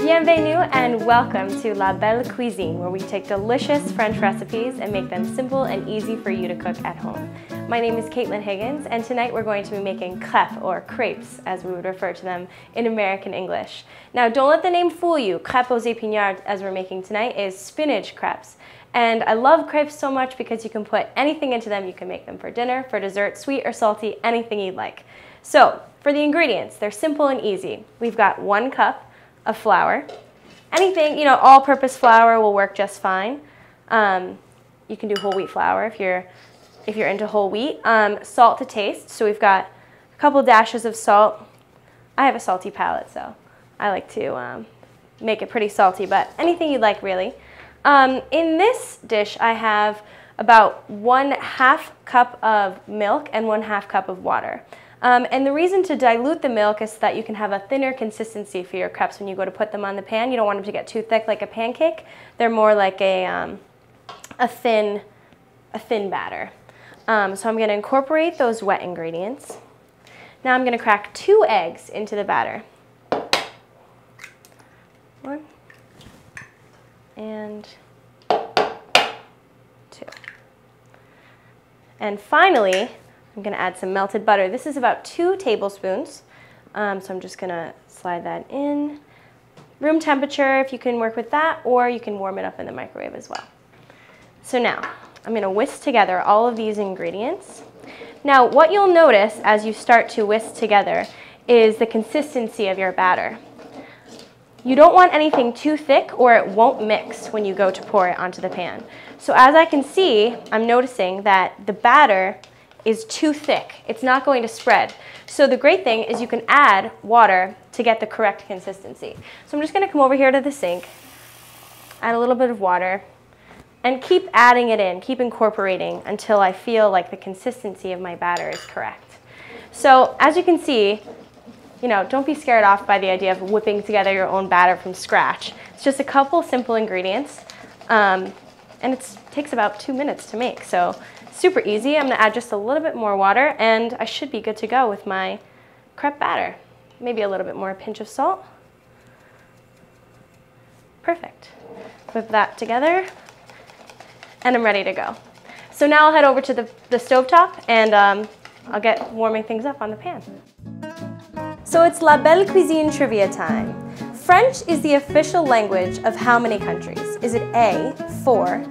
Bienvenue and welcome to La Belle Cuisine, where we take delicious French recipes and make them simple and easy for you to cook at home. My name is Katlyn Higgins, and tonight we're going to be making crêpes, or crepes, as we would refer to them in American English. Now, don't let the name fool you. Crêpes aux Épinards, as we're making tonight, is spinach crepes. And I love crepes so much because you can put anything into them. You can make them for dinner, for dessert, sweet or salty, anything you'd like. So, for the ingredients, they're simple and easy. We've got 1 cup of flour. Anything, all-purpose flour will work just fine. You can do whole wheat flour if you're into whole wheat. Salt to taste. So we've got a couple dashes of salt. I have a salty palate, so I like to make it pretty salty, but anything you'd like, really. In this dish, I have about 1/2 cup of milk and 1/2 cup of water. And the reason to dilute the milk is so that you can have a thinner consistency for your crepes when you go to put them on the pan. You don't want them to get too thick like a pancake. They're more like a thin batter. So I'm going to incorporate those wet ingredients. Now I'm going to crack 2 eggs into the batter. 1 and 2. And finally, I'm going to add some melted butter. This is about 2 tablespoons. So I'm just going to slide that in. Room temperature, if you can work with that, or you can warm it up in the microwave as well. So now, I'm going to whisk together all of these ingredients. Now, what you'll notice as you start to whisk together is the consistency of your batter. You don't want anything too thick or it won't mix when you go to pour it onto the pan. So as I can see, I'm noticing that the batter is too thick. It's not going to spread. So the great thing is you can add water to get the correct consistency. So I'm just going to come over here to the sink, add a little bit of water, and keep adding it in, keep incorporating until I feel like the consistency of my batter is correct. So as you can see, don't be scared off by the idea of whipping together your own batter from scratch. It's just a couple simple ingredients, and it takes about 2 minutes to make. So super easy. I'm going to add just a little bit more water, and I should be good to go with my crepe batter. Maybe a little bit more, a pinch of salt. Perfect. Whip that together, and I'm ready to go. So now I'll head over to the stovetop, and I'll get warming things up on the pan. So it's La Belle Cuisine trivia time. French is the official language of how many countries? Is it A, 4,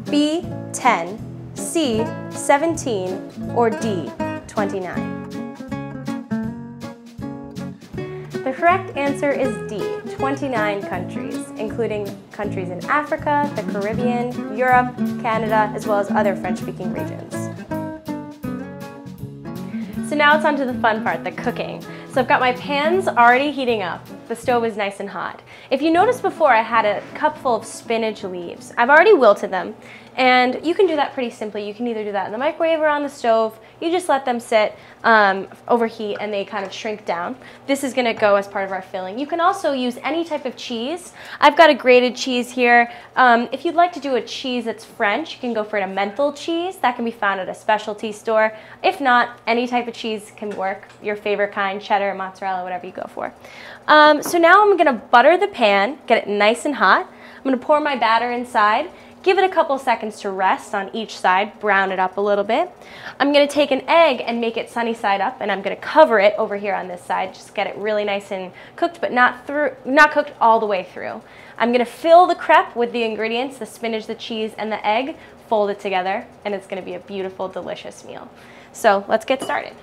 B, 10, C, 17, or D, 29? The correct answer is D, 29 countries, including countries in Africa, the Caribbean, Europe, Canada, as well as other French-speaking regions. So now it's on to the fun part, the cooking. So I've got my pans already heating up. The stove is nice and hot. If you noticed before, I had a cup full of spinach leaves. I've already wilted them, and you can do that pretty simply. You can either do that in the microwave or on the stove. You just let them sit, overheat, and they kind of shrink down. This is gonna go as part of our filling. You can also use any type of cheese. I've got a grated cheese here. If you'd like to do a cheese that's French, you can go for a menthol cheese. That can be found at a specialty store. If not, any type of cheese can work. Your favorite kind, cheddar, mozzarella, whatever you go for. So now I'm gonna butter the pan, get it nice and hot. I'm gonna pour my batter inside. Give it a couple seconds to rest on each side, brown it up a little bit. I'm going to take an egg and make it sunny side up, and I'm going to cover it over here on this side, just get it really nice and cooked, but not cooked all the way through. I'm going to fill the crepe with the ingredients, the spinach, the cheese, and the egg, fold it together, and it's going to be a beautiful, delicious meal. So let's get started.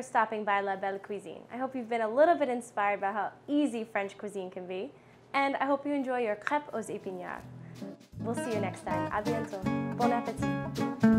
for stopping by La Belle Cuisine. I hope you've been a little bit inspired by how easy French cuisine can be, and I hope you enjoy your crêpes aux épinards. We'll see you next time. À bientôt. Bon appétit.